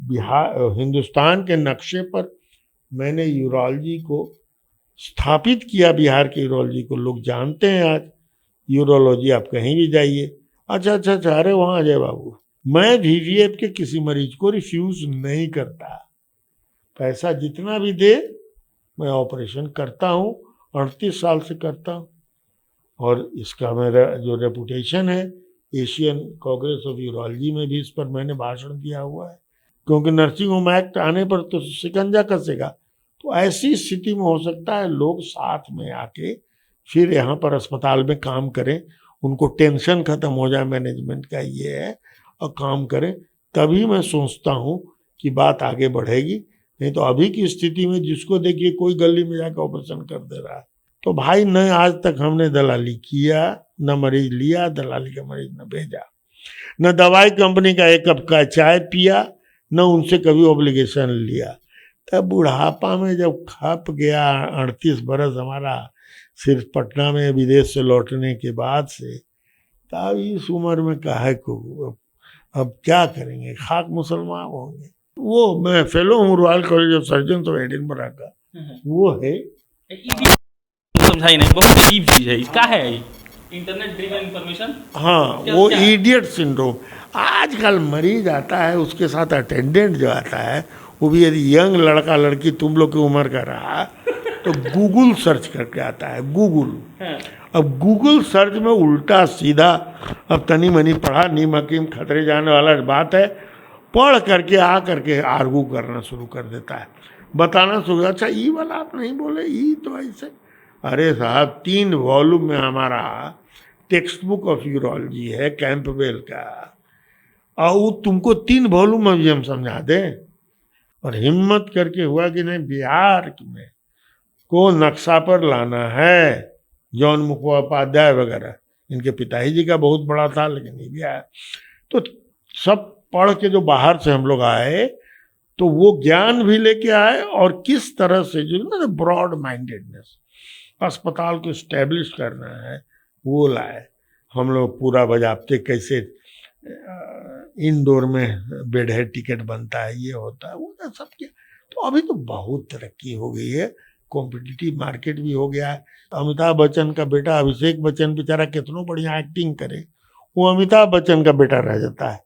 बिहार हिंदुस्तान के नक्शे पर मैंने यूरोलॉजी को स्थापित किया। बिहार के यूरोलॉजी को लोग जानते हैं आज। यूरोलॉजी आप कहीं भी जाइए, अच्छा, अरे वहाँ अजय बाबू। मैं वीवीएफ के किसी मरीज को रिफ्यूज नहीं करता, पैसा जितना भी दे मैं ऑपरेशन करता हूँ, 38 साल से करता हूँ। और इसका मेरा जो रेपुटेशन है, एशियन कांग्रेस ऑफ यूरोलॉजी में भी इस पर मैंने भाषण दिया हुआ है, क्योंकि नर्सिंग होम एक्ट आने पर तो शिकंजा कसेगा। तो ऐसी स्थिति में हो सकता है लोग साथ में आके फिर यहाँ पर अस्पताल में काम करें, उनको टेंशन खत्म हो जाए, मैनेजमेंट का ये है, और काम करें, तभी मैं सोचता हूँ कि बात आगे बढ़ेगी। नहीं तो अभी की स्थिति में जिसको देखिए कोई गली में जाकर ऑपरेशन कर दे रहा है। तो भाई न आज तक हमने दलाली किया, न मरीज लिया, दलाली का मरीज न भेजा, न दवाई कंपनी का एक कप का चाय पिया, न उनसे कभी ऑब्लिगेशन लिया। तब बुढ़ापा में जब खप गया 38 बरस हमारा सिर्फ पटना में विदेश से लौटने के बाद से, तब इस उम्र में काहे को अब क्या करेंगे, खाक मुसलमान होंगे। वो मैं फेलो हूँ royal college of surgeon of Edinburgh का, वो है समझाई नहीं, बहुत अजीब चीज है। क्या है इंटरनेट ड्रिवन इंफॉर्मेशन? हाँ, वो इडियट सिंड्रोम। आजकल मरीज आता है, उसके साथ अटेंडेंट जो आता है, वो भी यदि यंग लड़का लड़की तुम लोग की उम्र का रहा तो गूगल सर्च करके आता है, गूगल। अब गूगल सर्च में उल्टा सीधा, अब तनी मनी पढ़ा, नीम हकीम खतरे जाने वाला बात है, पढ़ करके आ करके आर्गू करना शुरू कर देता है, बताना शुरू। अच्छा ई वाला आप नहीं बोले, ई तो ऐसे। अरे साहब 3 वॉल्यूम में हमारा टेक्स्ट बुक ऑफ यूरोलॉजी है कैंपबेल का, और वो तुमको 3 वॉल्यूम में भी हम समझा दें। और हिम्मत करके हुआ कि नहीं, बिहार में को नक्शा पर लाना है। जॉन मुखोपाध्याय वगैरह, इनके पिताजी जी का बहुत बड़ा था, लेकिन ये भी आया। तो सब पढ़ के जो बाहर से हम लोग आए, तो वो ज्ञान भी लेके आए, और किस तरह से जो ना ब्रॉड माइंडेडनेस अस्पताल को इस्टेब्लिश करना है, वो लाए हम लोग। पूरा बजाबते कैसे इंडोर में बेड हेड टिकट बनता है, ये होता है, वो सब किया। तो अभी तो बहुत तरक्की हो गई है, कॉम्पिटिटिव मार्केट भी हो गया है। अमिताभ बच्चन का बेटा अभिषेक बच्चन बेचारा कितनों बढ़िया एक्टिंग करे, वो अमिताभ बच्चन का बेटा रह जाता है।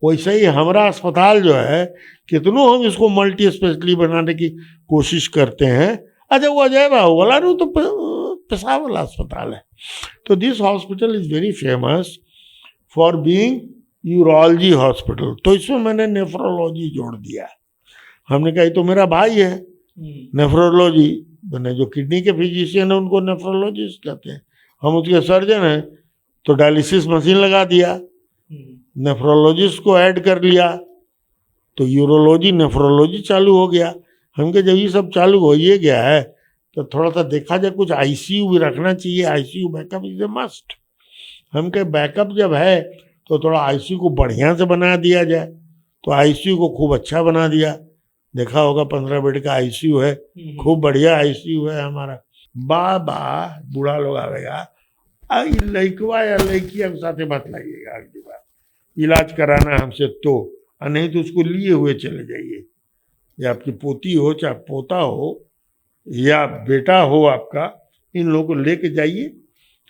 वैसे ही हमारा अस्पताल जो है, कितनों हम इसको मल्टी स्पेशलिटी बनाने की कोशिश करते हैं। अच्छा वो अजय बाबू वाला रू तो पेशाब वाला अस्पताल है। तो this hospital is very famous for being urology hospital. तो इसमें मैंने नेफ्रोलॉजी जोड़ दिया। हमने कहा ये तो मेरा भाई है, नेफ्रोलॉजी, मैंने जो किडनी के फिजिशियन है उनको नेफ्रोलॉजिस्ट कहते हैं, हम उसके सर्जन हैं, तो डायलिसिस मशीन लगा दिया, नेफ्रोलॉजिस्ट को ऐड कर लिया, तो यूरोलॉजी नेफ्रोलॉजी चालू हो गया। हमके जब ये सब चालू हो ये गया है, तो थोड़ा सा देखा जाए कुछ आईसीयू भी रखना चाहिए। ICU backup is a must. हमके बैकअप जब है तो थोड़ा आईसीयू को बढ़िया से बना दिया जाए, तो आईसीयू को खूब अच्छा बना दिया। देखा होगा 15 बेड का आईसीयू है, खूब बढ़िया आईसीयू है हमारा। बाबा बूढ़ा लोग आवेगा, लड़कवा या लड़किया के साथ मत लाइएगा अगली बार, इलाज कराना हमसे तो, और नहीं तो उसको लिए हुए चले जाइए। या आपकी पोती हो चाहे पोता हो या बेटा हो आपका, इन लोगों को लेके जाइए,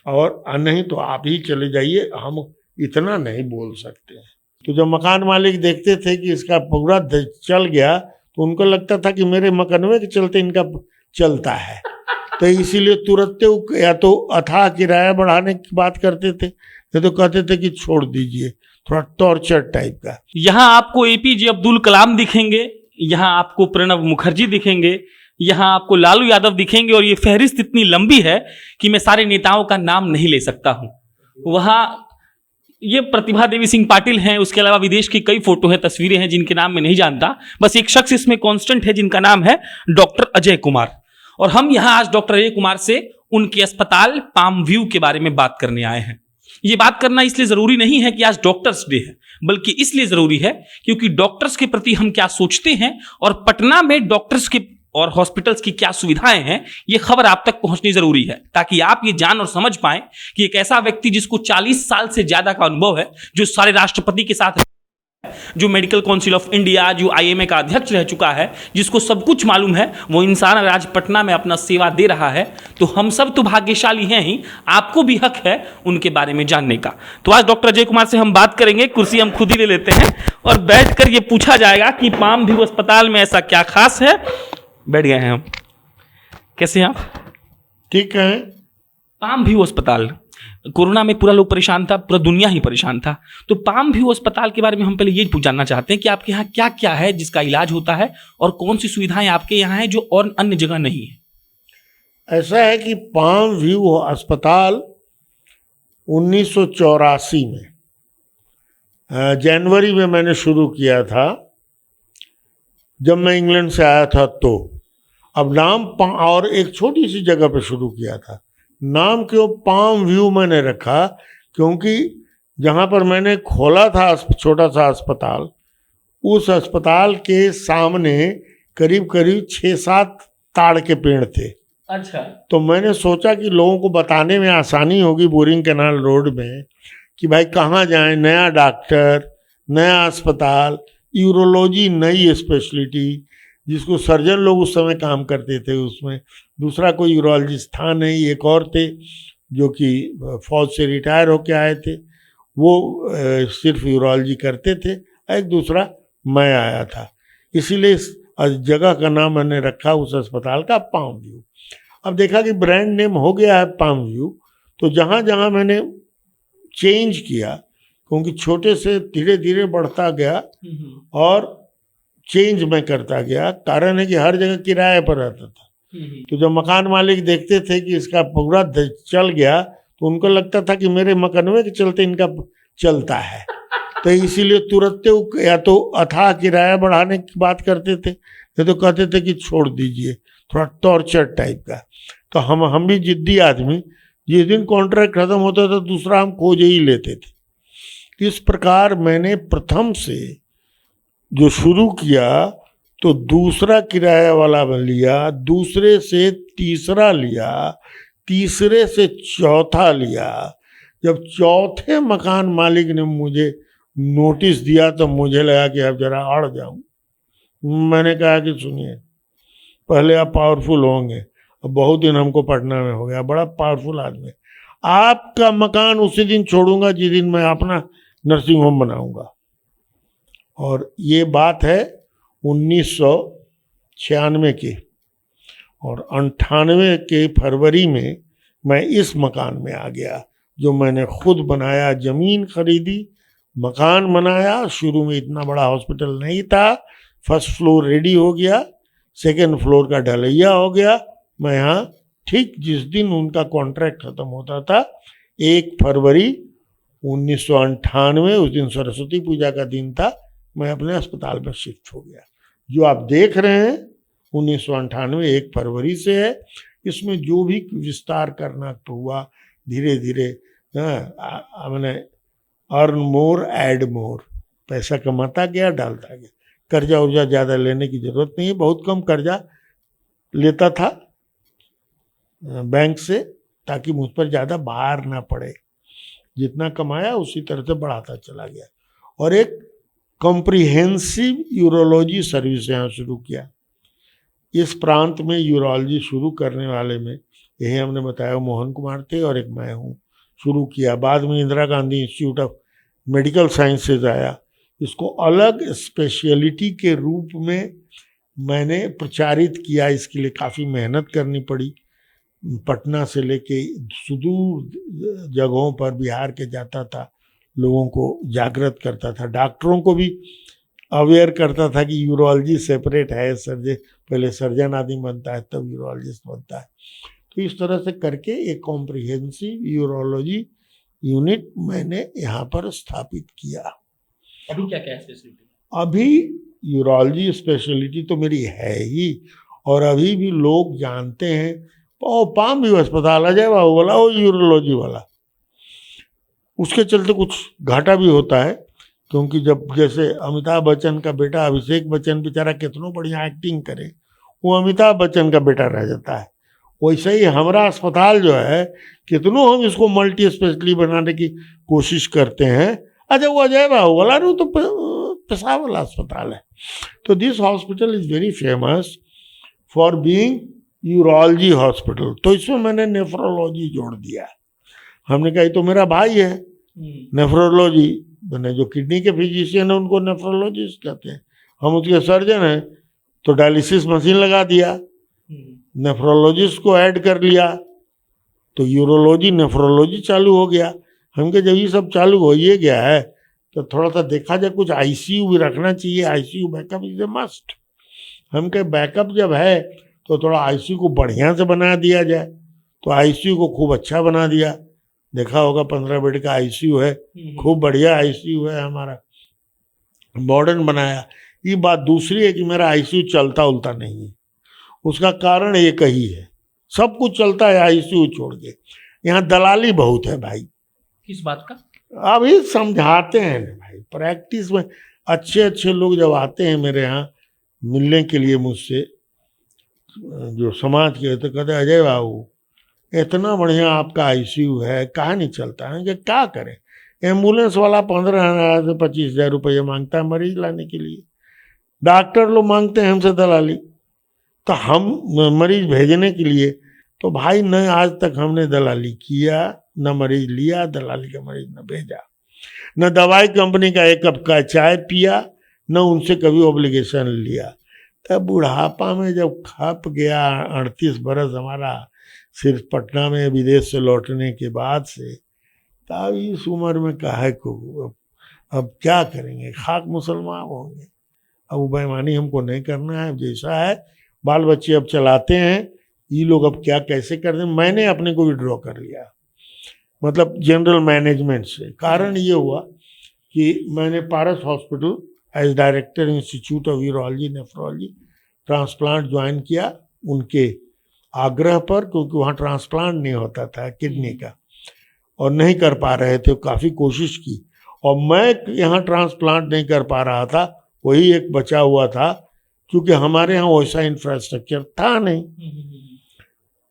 और नहीं तो आप ही चले जाइए। हम इतना नहीं बोल सकते हैं। तो जब मकान मालिक देखते थे कि इसका पूरा चल गया, तो उनको लगता था कि मेरे मकानवे के चलते इनका चलता है, तो इसीलिए तुरंत या तो अथाह किराया बढ़ाने की बात करते थे, या तो कहते थे कि छोड़ दीजिए, थोड़ा टॉर्चर टाइप का। यहाँ आपको एपीजे अब्दुल कलाम दिखेंगे, यहाँ आपको प्रणब मुखर्जी दिखेंगे, यहाँ आपको लालू यादव दिखेंगे, और ये फहरिस्त इतनी लंबी है कि मैं सारे नेताओं का नाम नहीं ले सकता हूँ। वहाँ ये प्रतिभा देवी सिंह पाटिल हैं, उसके अलावा विदेश की कई फोटो हैं, तस्वीरें हैं जिनके नाम मैं नहीं जानता। बस एक शख्स इसमें कांस्टेंट है जिनका नाम है डॉक्टर अजय कुमार। और हम यहाँ आज डॉक्टर अजय कुमार से उनके अस्पताल पाम व्यू के बारे में बात करने आए हैं। ये बात करना इसलिए जरूरी नहीं है कि आज डॉक्टर्स डे है, बल्कि इसलिए जरूरी है क्योंकि डॉक्टर्स के प्रति हम क्या सोचते हैं और पटना में डॉक्टर्स के और हॉस्पिटल्स की क्या सुविधाएं हैं, ये खबर आप तक पहुंचनी जरूरी है, ताकि आप ये जान और समझ पाएं कि एक ऐसा व्यक्ति जिसको 40 साल से ज्यादा का अनुभव है, जो सारे राष्ट्रपति के साथ जो मेडिकल काउंसिल ऑफ इंडिया, जो आईएमए का अध्यक्ष रह चुका है, जिसको सब कुछ मालूम है, वो इंसान आज पटना में अपना सेवा दे रहा है। तो हम सब तो भाग्यशाली हैं ही, आपको भी हक है उनके बारे में जानने का। तो आज डॉक्टर अजय कुमार से हम बात करेंगे, कुर्सी हम खुद ही ले लेते हैं और बैठकर ये पूछा जाएगा कि पाम व्यू अस्पताल में ऐसा क्या खास है। बैठ गए हैं हम। कैसे हैं आप? ठीक है। पाम व्यू अस्पताल, कोरोना में पूरा लोग परेशान था, पूरा दुनिया ही परेशान था। तो पाम व्यू अस्पताल के बारे में हम पहले ये जानना चाहते हैं कि आपके यहाँ क्या क्या है जिसका इलाज होता है और कौन सी सुविधाएं आपके यहाँ हैं जो और अन्य जगह नहीं है। ऐसा है कि पाम व्यू अस्पताल 1984 में जनवरी में मैंने शुरू किया था, जब मैं इंग्लैंड से आया था। तो अब नाम और एक छोटी सी जगह पे शुरू किया था। नाम क्यों पाम व्यू मैंने रखा? क्योंकि जहाँ पर मैंने खोला था छोटा सा अस्पताल, उस अस्पताल के सामने करीब करीब 6-7 ताड़ के पेड़ थे। अच्छा। तो मैंने सोचा कि लोगों को बताने में आसानी होगी बोरिंग कैनाल रोड में कि भाई कहाँ जाएं, नया डॉक्टर, नया अस्पताल, यूरोलॉजी नई स्पेशलिटी, जिसको सर्जन लोग उस समय काम करते थे। उसमें दूसरा कोई यूरोलॉजिस्ट था नहीं, एक और थे जो कि फौज से रिटायर होके आए थे, वो सिर्फ यूरोलॉजी करते थे। एक दूसरा मैं आया था, इसीलिए इस जगह का नाम मैंने रखा उस अस्पताल का पाम व्यू। अब देखा कि ब्रांड नेम हो गया है पाम व्यू, तो जहाँ जहाँ मैंने चेंज किया, क्योंकि छोटे से धीरे धीरे बढ़ता गया और चेंज मैं करता गया। कारण है कि हर जगह किराए पर रहता था, तो जब मकान मालिक देखते थे कि इसका पूरा चल गया, तो उनको लगता था कि मेरे मकनवे के चलते इनका चलता है। तो इसीलिए तुरंत या तो अथाह किराया बढ़ाने की बात करते थे, या तो कहते थे कि छोड़ दीजिए, थोड़ा टॉर्चर टाइप का। तो हम भी जिद्दी आदमी, जिस दिन कॉन्ट्रैक्ट खत्म होता था दूसरा हम खोज ही लेते थे। इस प्रकार मैंने प्रथम से जो शुरू किया तो दूसरा किराया वाला लिया, दूसरे से तीसरा लिया, तीसरे से चौथा लिया। जब चौथे मकान मालिक ने मुझे नोटिस दिया तो मुझे लगा कि अब जरा अड़ जाऊं। मैंने कहा कि सुनिए, पहले आप पावरफुल होंगे, अब बहुत दिन हमको पटना में हो गया, बड़ा पावरफुल आदमी, आपका मकान उसी दिन छोड़ूंगा जिस दिन मैं अपना नर्सिंग होम बनाऊंगा। और ये बात है 1996 की, और 98 के फरवरी में मैं इस मकान में आ गया जो मैंने खुद बनाया। ज़मीन खरीदी, मकान बनाया। शुरू में इतना बड़ा हॉस्पिटल नहीं था। फर्स्ट फ्लोर रेडी हो गया, सेकंड फ्लोर का ढलैया हो गया। मैं यहाँ ठीक जिस दिन उनका कॉन्ट्रैक्ट ख़त्म होता था, 1 फरवरी 1998, उस दिन सरस्वती पूजा का दिन था, मैं अपने अस्पताल में शिफ्ट हो गया। जो आप देख रहे हैं 1998 1 फरवरी से है। इसमें जो भी विस्तार करना तो हुआ धीरे धीरे, मैंने अर्न मोर एड मोर, पैसा कमाता गया, डालता गया। कर्जा उर्जा ज़्यादा लेने की ज़रूरत नहीं है, बहुत कम कर्जा लेता था बैंक से, ताकि मुझ पर ज़्यादा भार ना पड़े। जितना कमाया उसी तरह से बढ़ाता चला गया। और एक कॉम्प्रिहेंसिव यूरोलॉजी सर्विस यहाँ शुरू किया। इस प्रांत में यूरोलॉजी शुरू करने वाले में यही हमने बताया मोहन कुमार थे और एक मैं हूँ। शुरू किया, बाद में Indira Gandhi institute of medical sciences आया। इसको अलग स्पेशलिटी के रूप में मैंने प्रचारित किया। इसके लिए काफ़ी मेहनत करनी पड़ी। पटना से लेके सुदूर जगहों पर बिहार के जाता था, लोगों को जागृत करता था, डॉक्टरों को भी अवेयर करता था कि यूरोलॉजी सेपरेट है। पहले सर्जन आदमी बनता है तब यूरोलॉजिस्ट बनता है। तो इस तरह से करके एक कॉम्प्रिहेंसिव यूरोलॉजी यूनिट मैंने यहाँ पर स्थापित किया। अभी क्या क्या है स्पेशलिटी? अभी यूरोलॉजी स्पेशलिटी तो मेरी है ही, और अभी भी लोग जानते हैं ओ पाम व्यू अस्पताल अजय बाबू वाला, वो यूरोलॉजी वाला। उसके चलते कुछ घाटा भी होता है, क्योंकि जब जैसे अमिताभ बच्चन का बेटा अभिषेक बच्चन बेचारा कितनों बढ़िया एक्टिंग करे, वो अमिताभ बच्चन का बेटा रह जाता है। वैसे ही हमारा अस्पताल जो है, कितनों हम इसको मल्टी स्पेशलिटी बनाने की कोशिश करते हैं, अच्छा वो अजय बाबू वाला रू तो पेशा वाला अस्पताल है। तो this hospital is very famous for being urology hospital. तो इसमें मैंने नेफ्रोलॉजी जोड़ दिया। हमने कहा ये तो मेरा भाई है, नेफ्रोलॉजी, मैंने जो किडनी के फिजिशियन है उनको नेफ्रोलॉजिस्ट कहते हैं, हम उसके सर्जन हैं, तो डायलिसिस मशीन लगा दिया, नेफ्रोलॉजिस्ट को ऐड कर लिया, तो यूरोलॉजी नेफ्रोलॉजी चालू हो गया। हम कहे जब ये सब चालू हो ही गया है तो थोड़ा सा देखा जाए, कुछ आईसीयू भी रखना चाहिए, ICU backup is a must. हम कहे बैकअप जब है तो थोड़ा आईसीयू को बढ़िया से बना दिया जाए, तो आईसीयू को खूब अच्छा बना दिया। देखा होगा 15 बेड का आईसीयू है, खूब बढ़िया आईसीयू है हमारा, मॉडर्न बनाया। ये बात दूसरी है कि मेरा आईसीयू चलता उलता नहीं है, उसका कारण एक ही है, सब कुछ चलता है आईसीयू छोड़ के। यहाँ दलाली बहुत है भाई। किस बात का? अभी समझाते हैं ना भाई, प्रैक्टिस में अच्छे अच्छे लोग जब आते हैं मेरे यहाँ मिलने के लिए मुझसे, जो समाज के, तो कहते अजय बाबू इतना बढ़िया आपका आईसीयू है, कहाँ नहीं चलता है? कि क्या करें, एम्बुलेंस वाला 15,000 से 25,000 रुपये मांगता है मरीज लाने के लिए, डॉक्टर लोग मांगते हैं हमसे दलाली, तो हम मरीज भेजने के लिए, तो भाई न आज तक हमने दलाली किया, न मरीज लिया दलाली का मरीज, न भेजा, न दवाई कंपनी का एक कप का चाय पिया, न उनसे कभी ऑब्लिगेशन लिया। तब बुढ़ापा में जब खप गया 38 बरस हमारा सिर्फ पटना में विदेश से लौटने के बाद से, तब इस उम्र में काहे को अब क्या करेंगे, खाक मुसलमान होंगे। अब वो बेईमानी हमको नहीं करना है, जैसा है बाल बच्चे अब चलाते हैं, ये लोग अब क्या कैसे कर दें। मैंने अपने को विड्रॉ कर लिया, मतलब जनरल मैनेजमेंट से। कारण ये हुआ कि मैंने Paras hospital as director institute of urology nephrology transplant join किया उनके आग्रह पर, क्योंकि वहाँ ट्रांसप्लांट नहीं होता था किडनी का और नहीं कर पा रहे थे, काफ़ी कोशिश की, और मैं यहाँ ट्रांसप्लांट नहीं कर पा रहा था, वही एक बचा हुआ था, क्योंकि हमारे यहाँ वैसा इंफ्रास्ट्रक्चर था नहीं।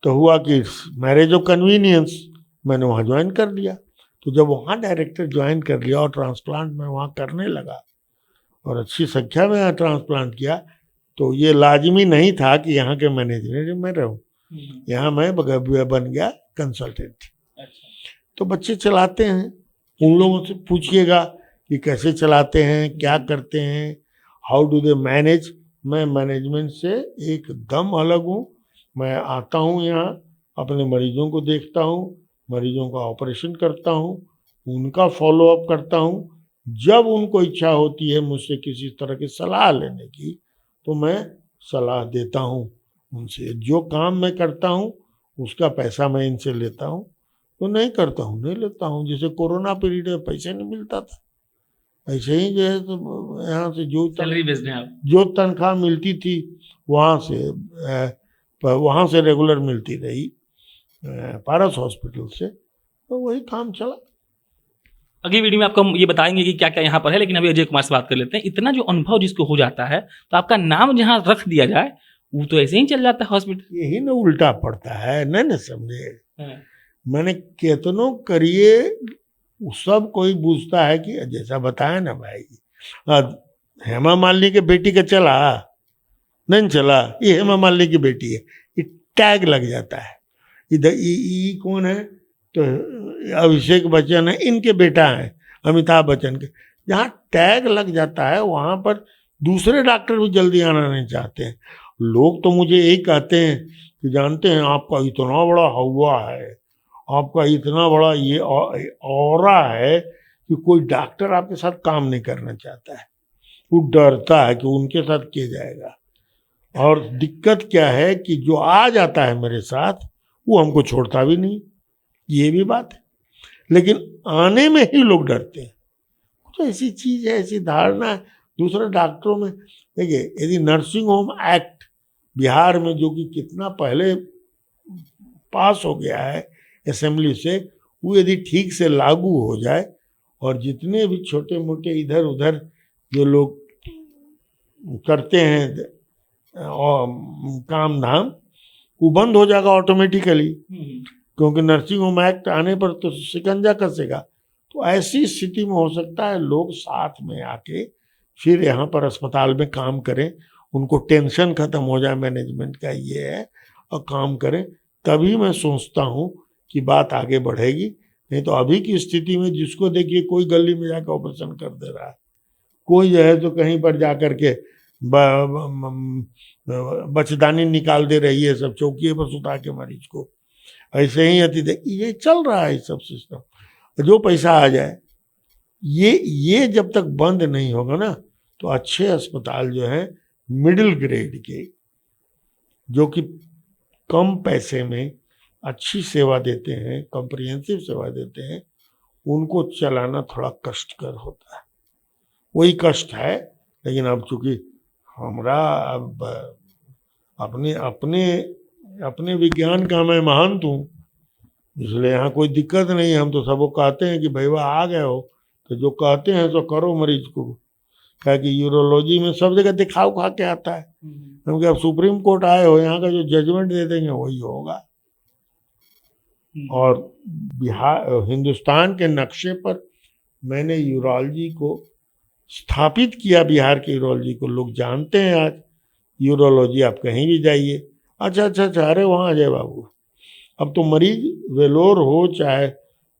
तो हुआ कि मैरिज ऑफ कन्वीनियंस, मैंने वहाँ ज्वाइन कर लिया। तो जब वहाँ डायरेक्टर ज्वाइन कर लिया और ट्रांसप्लांट मैं वहाँ करने लगा और अच्छी संख्या में ट्रांसप्लांट किया, तो ये लाजमी नहीं था कि यहाँ के मैनेजमेंट में रहूँ, यहाँ मैं बन गया कंसल्टेंट। तो बच्चे चलाते हैं, उन लोगों से पूछिएगा कि कैसे चलाते हैं, क्या करते हैं, हाउ डू दे मैनेज। मैं मैनेजमेंट से एकदम अलग हूँ। मैं आता हूँ यहाँ, अपने मरीजों को देखता हूँ, मरीजों का ऑपरेशन करता हूँ, उनका फॉलोअप करता हूँ। जब उनको इच्छा होती है मुझसे किसी तरह की सलाह लेने की, तो मैं सलाह देता हूँ उनसे। जो काम मैं करता हूँ उसका पैसा मैं इनसे लेता हूँ, तो नहीं करता हूँ नहीं लेता हूँ। जैसे कोरोना पीरियड में पैसे नहीं मिलता था, ऐसे ही जो है तो यहाँ से सैलरी बेस्ड है आप? जो तनख्वाह मिलती थी वहाँ से रेगुलर मिलती रही पारस हॉस्पिटल से, तो वही काम चला। अगली वीडियो में आपको हम ये बताएंगे कि क्या क्या यहाँ पर है, लेकिन अभी अजय कुमार से बात कर लेते हैं। इतना जो अनुभव जिसको हो जाता है, तो आपका नाम जहाँ रख दिया जाए वो तो ऐसे ही चल जाता है हॉस्पिटल। यही ना उल्टा पड़ता है, नहीं समझे। मैंने केतनों करिए, सब कोई पूछता है कि जैसा बताया ना भाई, हेमा मालिनी के बेटी का चला नहीं चला, ये हेमा मालिनी की बेटी है, ये टैग लग जाता है। इधर ये कौन है, तो अभिषेक बच्चन है, इनके बेटा है अमिताभ बच्चन के। जहाँ टैग लग जाता है वहाँ पर दूसरे डॉक्टर भी जल्दी आना नहीं चाहते हैं। लोग तो मुझे यही कहते हैं कि जानते हैं आपका इतना बड़ा हवा है, आपका इतना बड़ा ये ऑरा है कि कोई डॉक्टर आपके साथ काम नहीं करना चाहता है, वो डरता है कि उनके साथ किया जाएगा। और दिक्कत क्या है कि जो आ जाता है मेरे साथ वो हमको छोड़ता भी नहीं, ये भी बात है। लेकिन आने में ही लोग डरते हैं, कुछ ऐसी चीज़ है, ऐसी धारणा है दूसरे डॉक्टरों में। देखिए, यदि नर्सिंग होम एक्ट बिहार में, जो कि कितना पहले पास हो गया है असेंबली से, वो यदि ठीक से लागू हो जाए और जितने भी छोटे मोटे इधर उधर जो लोग करते हैं काम धाम, वो बंद हो जाएगा ऑटोमेटिकली, क्योंकि नर्सिंग होम एक्ट आने पर तो शिकंजा कसेगा। तो ऐसी स्थिति में हो सकता है लोग साथ में आके फिर यहाँ पर अस्पताल में काम करें, उनको टेंशन खत्म हो जाए मैनेजमेंट का ये है, और काम करें, तभी मैं सोचता हूँ कि बात आगे बढ़ेगी। नहीं तो अभी की स्थिति में जिसको देखिए कोई गली में जाकर ऑपरेशन कर दे रहा है, कोई जो है तो कहीं पर जा कर के बचदानी निकाल दे रही है, सब चौकीए पर सुता के मरीज को, ऐसे ही ये चल रहा है सब सिस्टम। जो पैसा आ जाए, ये जब तक बंद नहीं होगा ना, तो अच्छे अस्पताल जो है मिडिल ग्रेड के, जो कि कम पैसे में अच्छी सेवा देते हैं, कॉम्प्रिहेंसिव सेवा देते हैं, उनको चलाना थोड़ा कष्टकर होता है। वही कष्ट है, लेकिन अब चूंकि हमरा अब अपने अपने अपने विज्ञान का मैं महंत हूँ, इसलिए यहाँ कोई दिक्कत नहीं है। हम तो सबको कहते हैं कि भाई वह आ गए हो तो जो कहते हैं तो करो मरीज को, क्या कि यूरोलॉजी में सब जगह दिखाव खा के आता है। क्योंकि अब सुप्रीम कोर्ट आए हो, यहाँ का जो जजमेंट दे देंगे वही होगा। और बिहार हिंदुस्तान के नक्शे पर मैंने यूरोलॉजी को स्थापित किया, बिहार के यूरोलॉजी को लोग जानते हैं आज। यूरोलॉजी आप कहीं भी जाइए, अच्छा अरे वहाँ आ जाए बाबू। अब तो मरीज वेलोर हो चाहे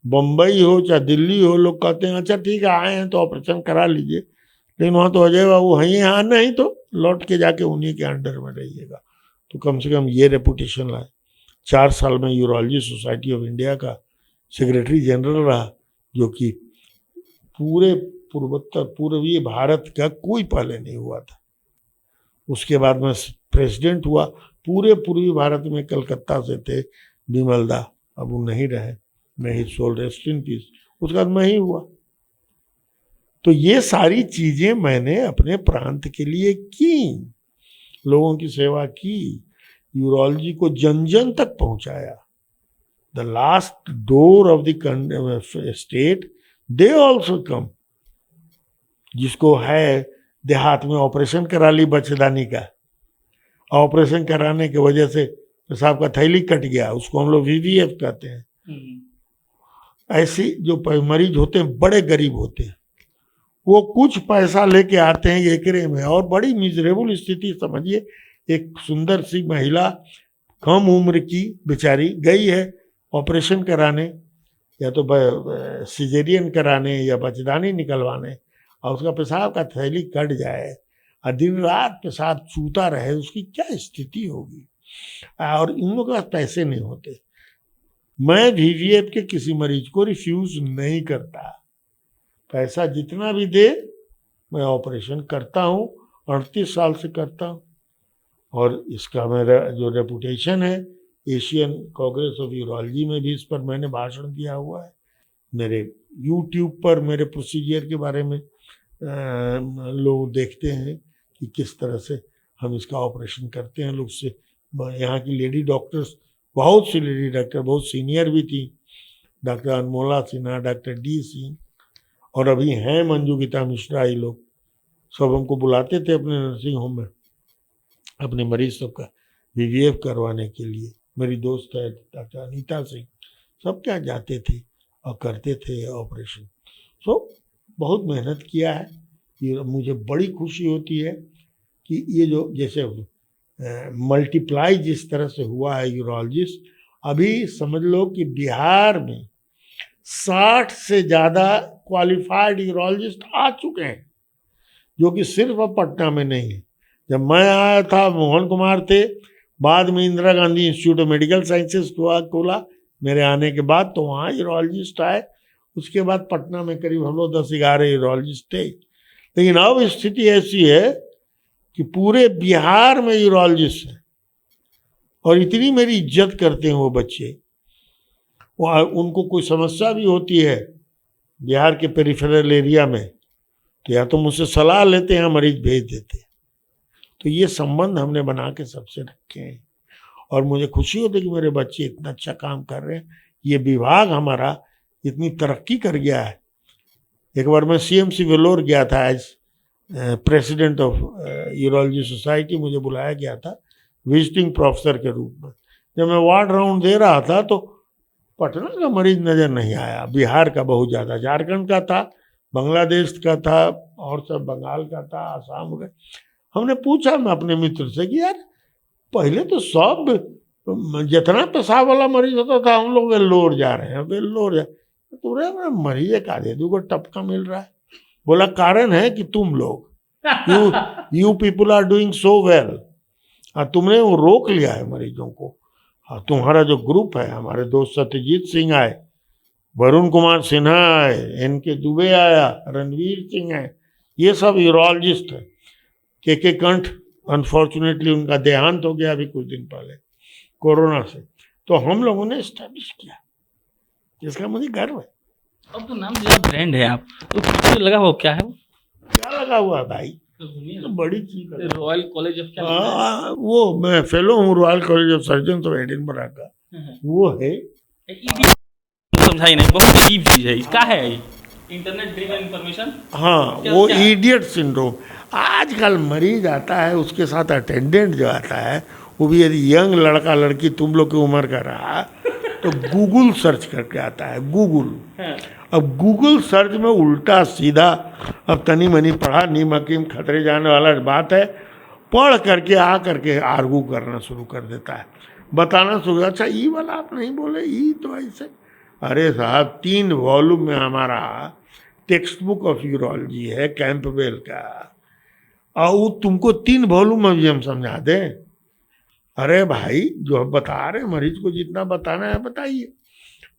बम्बई हो चाहे दिल्ली हो, लोग कहते हैं अच्छा ठीक है आए हैं तो ऑपरेशन करा लीजिए, लेकिन वहाँ तो अजय बाबू हैं, यहाँ नहीं तो लौट के जाके उन्हीं के अंडर में रहिएगा। तो कम से कम ये रेपुटेशन लाए। 4 साल में यूरोलॉजी सोसाइटी ऑफ इंडिया का सेक्रेटरी जनरल रहा, जो कि पूरे पूर्वीय भारत का कोई पहले नहीं हुआ था। उसके बाद मैं प्रेसिडेंट हुआ, पूरे पूर्वी भारत में कलकत्ता से थे विमल दा, अब वो नहीं रहे, मैं ही सोल रेस्ट इन पीस। उसके बाद मैं ही हुआ। तो ये सारी चीजें मैंने अपने प्रांत के लिए की, लोगों की सेवा की, यूरोलॉजी को जन जन तक पहुंचाया। The last door of the state they also come. जिसको है देहात में ऑपरेशन करा ली बच्चेदानी का, ऑपरेशन कराने की वजह से पेशाब का थैली कट गया, उसको हम लोग वीवीएफ कहते हैं। ऐसी जो मरीज होते हैं बड़े गरीब होते हैं, वो कुछ पैसा लेके आते हैं एकरे में, और बड़ी मिजरेबल स्थिति समझिए। एक सुंदर सी महिला कम उम्र की बेचारी गई है ऑपरेशन कराने, या तो सिजेरियन कराने या बच्चेदानी निकलवाने, और उसका पेशाब का थैली कट जाए और दिन रात पेशाब चूता रहे, उसकी क्या स्थिति होगी। और इन लोगों के पास पैसे नहीं होते। मैं वीवीएफ के किसी मरीज को रिफ्यूज नहीं करता, पैसा जितना भी दे मैं ऑपरेशन करता हूँ, 38 साल से करता हूँ। और इसका मेरा जो रेपुटेशन है, एशियन कांग्रेस ऑफ यूरोलॉजी में भी इस पर मैंने भाषण दिया हुआ है। मेरे यूट्यूब पर मेरे प्रोसीजर के बारे में लोग देखते हैं कि किस तरह से हम इसका ऑपरेशन करते हैं। लोग से यहाँ की लेडी डॉक्टर्स, बहुत सी लेडी डॉक्टर बहुत सीनियर भी थी, doctor Anmola Sinha, doctor D Singh, और अभी हैं मंजू गीता मिश्रा, ये लोग सब हमको बुलाते थे अपने नर्सिंग होम में अपने मरीज सबका वीवीएफ करवाने के लिए। मेरी दोस्त है डॉक्टर अनीता सिंह, सब क्या जाते थे और करते थे ऑपरेशन। सो बहुत मेहनत किया है। ये मुझे बड़ी खुशी होती है कि ये जो जैसे मल्टीप्लाई जिस तरह से हुआ है यूरोलॉजिस्ट, अभी समझ लो कि बिहार में 60 से ज़्यादा क्वालिफाइड यूरोलॉजिस्ट आ चुके हैं, जो कि सिर्फ अब पटना में नहीं है। जब मैं आया था मोहन कुमार थे, बाद में Indira Gandhi institute of medical sciences खोला मेरे आने के बाद, तो वहाँ यूरोलॉजिस्ट आए। उसके बाद पटना में करीब हम लोग 10-11 यूरोलॉजिस्ट थे। लेकिन अब स्थिति ऐसी है कि पूरे बिहार में यूरोलॉजिस्ट हैं, और इतनी मेरी इज्जत करते हैं वो बच्चे। वो उनको कोई समस्या भी होती है बिहार के पेरिफेरल एरिया में, तो या तो मुझसे सलाह लेते हैं, मरीज भेज देते हैं। तो ये संबंध हमने बना के सबसे रखे हैं, और मुझे खुशी होती है कि मेरे बच्चे इतना अच्छा काम कर रहे हैं। ये विभाग हमारा इतनी तरक्की कर गया है। एक बार मैं सीएमसी वेलोर गया था as president of urology society, मुझे बुलाया गया था विजिटिंग प्रोफेसर के रूप में। जब मैं वार्ड राउंड दे रहा था तो पटना का मरीज नज़र नहीं आया, बिहार का बहुत ज़्यादा, झारखंड का था, बांग्लादेश का था और सब बंगाल का था, आसाम का। हमने पूछा मैं अपने मित्र से कि यार पहले तो सब जितना पेशाब वाला मरीज होता था हम लोग वेल्लोर जा रहे हैं, वेल्लोर जा तो मरीज एक आधे दो को टपका मिल रहा है। बोला कारण है कि तुम लोग you people are doing so well, तुमने वो रोक लिया है मरीजों को। तुम्हारा जो ग्रुप है, हमारे दोस्त सत्यजीत सिंह आए, वरुण कुमार सिन्हा आए, NK दुबे आया, रणवीर सिंह है, ये सब यूरोलॉजिस्ट है। KK कंठ अनफॉर्चुनेटली उनका देहांत हो गया अभी कुछ दिन पहले कोरोना से। तो हम लोगों ने एस्टेब्लिश किया, जिसका मुझे गर्व है। अब तो नाम जो ब्रांड है आप तो कुछ लगा हो, क्या है वो? क्या लगा हुआ है भाई? तो बड़ी चीज है। रॉयल कॉलेज ऑफ क्या? वो मैं फेलो हूँ royal college of surgeon of Edinburgh का। वो है समझाई नहीं, बहुत अजीब चीज है। क्या है ये? Internet driven information. हाँ, वो इडियट सिंड्रोम। आजकल मरीज आता है, उसके साथ अटेंडेंट जो आता है, वो भी यदि यंग लड़का लड़की तुम लोग की उम्र का रहा तो गूगल सर्च करके आता है, गूगल। अब गूगल सर्च में उल्टा सीधा अब तनी मनी पढ़ा नीम हकीम खतरे जाने वाला बात है, पढ़ करके आ करके आर्गू करना शुरू कर देता है, बताना शुरू। अच्छा ई वाला आप नहीं बोले, ई तो ऐसे। अरे साहब 3 वॉल्यूम में हमारा टेक्स्ट बुक ऑफ यूरोलॉजी है कैंपबेल का, और वो तुमको 3 वॉल्यूम में भी हम समझा दें? अरे भाई जो हम बता रहे हैं मरीज को जितना बताना है बताइए,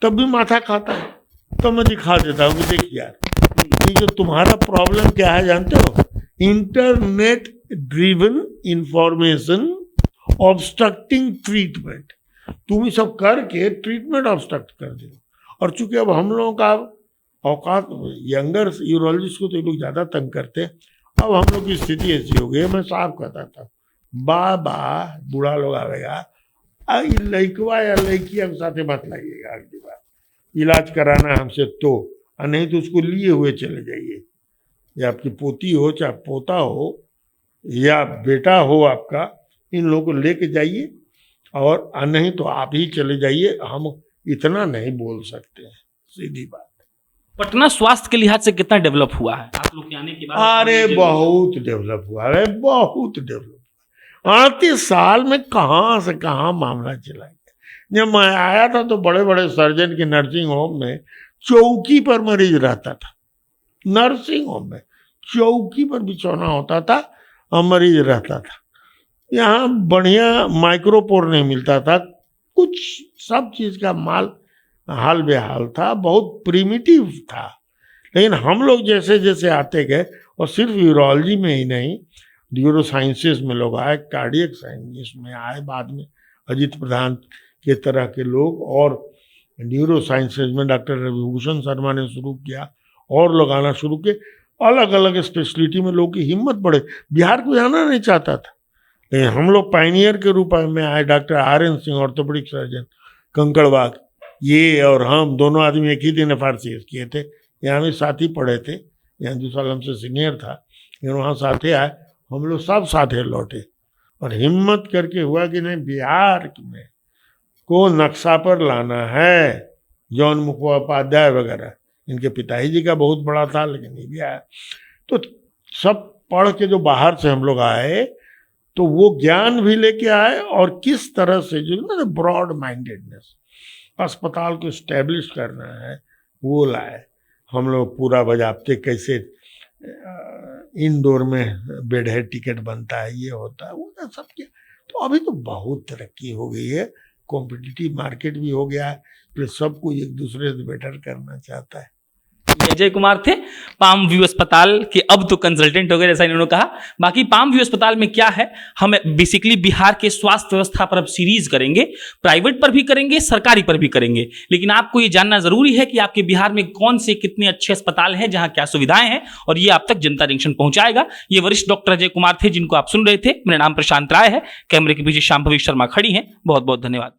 तब भी माथा खाता है। तो मैं दिखा देता हूँ कि देखिए यार, ये जो तुम्हारा प्रॉब्लम क्या है जानते हो? Internet driven information obstructing treatment. तुम ही सब करके ट्रीटमेंट ऑब्स्ट्रक्ट कर दो। और चूंकि अब हम लोगों का औकात, यंगर यूरोलॉजिस्ट को तो ये लोग ज़्यादा तंग करते हैं, अब हम लोग की स्थिति ऐसी हो गई है। मैं साफ कहता था, बाबा बूढ़ा लोग आवेगा, लड़कवा या लड़किया के साथ मत लाइएगा, अगली बार इलाज कराना है हमसे तो, और नहीं तो उसको लिए हुए चले जाइए। या आपकी पोती हो चाहे पोता हो या बेटा हो आपका, इन लोगों को लेके जाइए, और नहीं तो आप ही चले जाइए। हम इतना नहीं बोल सकते हैं, सीधी बात। पटना स्वास्थ्य के लिहाज से कितना डेवलप हुआ है आप लोग के आने के बाद? अरे बहुत डेवलप हुआ है, बहुत डेवलप। 38 साल में कहाँ से कहाँ मामला चला गया। जब मैं आया था तो बड़े बड़े सर्जन के नर्सिंग होम में चौकी पर मरीज रहता था। नर्सिंग होम में चौकी पर बिछौना होता था और मरीज रहता था। यहाँ बढ़िया माइक्रोपोर नहीं मिलता था, कुछ सब चीज़ का माल हाल बेहाल था, बहुत प्रिमिटिव था। लेकिन हम लोग जैसे जैसे आते गए, और सिर्फ यूरोलॉजी में ही नहीं, न्यूरो साइंसेस में लोग आए, कार्डियक साइंस में आए, बाद में अजीत प्रधान के तरह के लोग, और न्यूरो साइंसेस में डॉक्टर रविभूषण शर्मा ने शुरू किया, और लोग आना शुरू किए। अलग अलग स्पेशलिटी में लोगों की हिम्मत बढ़े। बिहार को जाना नहीं चाहता था, लेकिन हम लोग पायनियर के रूप में आए। Doctor RN Singh orthopaedic surgeon Kankarbagh, ये और हम दोनों आदमी एक ही दिन FRCS किए थे। यहाँ भी साथ ही पढ़े थे, यहाँ 2 साल हमसे सीनियर था, लेकिन वहाँ साथे आए, हम लोग सब साथे लौटे। और हिम्मत करके हुआ कि नहीं, बिहार में को नक्शा पर लाना है। जॉन मुखोपाध्याय वगैरह, इनके पिताजी जी का बहुत बड़ा था, लेकिन ये भी आया। तो सब पढ़ के जो बाहर से हम लोग आए, तो वो ज्ञान भी लेके आए, और किस तरह से जो ना ब्रॉड माइंडेडनेस, अस्पताल को इस्टेब्लिश करना है, वो लाए। हम लोग पूरा बजाते कैसे इंडोर में बेड हेड टिकट बनता है, ये होता है, वो सब किया। तो अभी तो बहुत तरक्की हो गई है, कॉम्पिटिटिव मार्केट भी हो गया है, प्लस सब कोई एक दूसरे से बेटर करना चाहता है। अजय कुमार थे पाम व्यू अस्पताल के, अब तो कंसल्टेंट हो गए जैसा इन्होंने कहा। बाकी पाम व्यू अस्पताल में क्या है, हम बेसिकली बिहार के स्वास्थ्य व्यवस्था पर अब सीरीज करेंगे, प्राइवेट पर भी करेंगे, सरकारी पर भी करेंगे। लेकिन आपको ये जानना जरूरी है कि आपके बिहार में कौन से कितने अच्छे अस्पताल हैं, जहां क्या सुविधाएं हैं, और ये आप तक जनता जंक्शन पहुंचाएगा। ये वरिष्ठ डॉक्टर अजय कुमार थे, जिनको आप सुन रहे थे। मेरा नाम प्रशांत राय है, कैमरे के पीछे शांभवी शर्मा खड़ी हैं। बहुत बहुत धन्यवाद।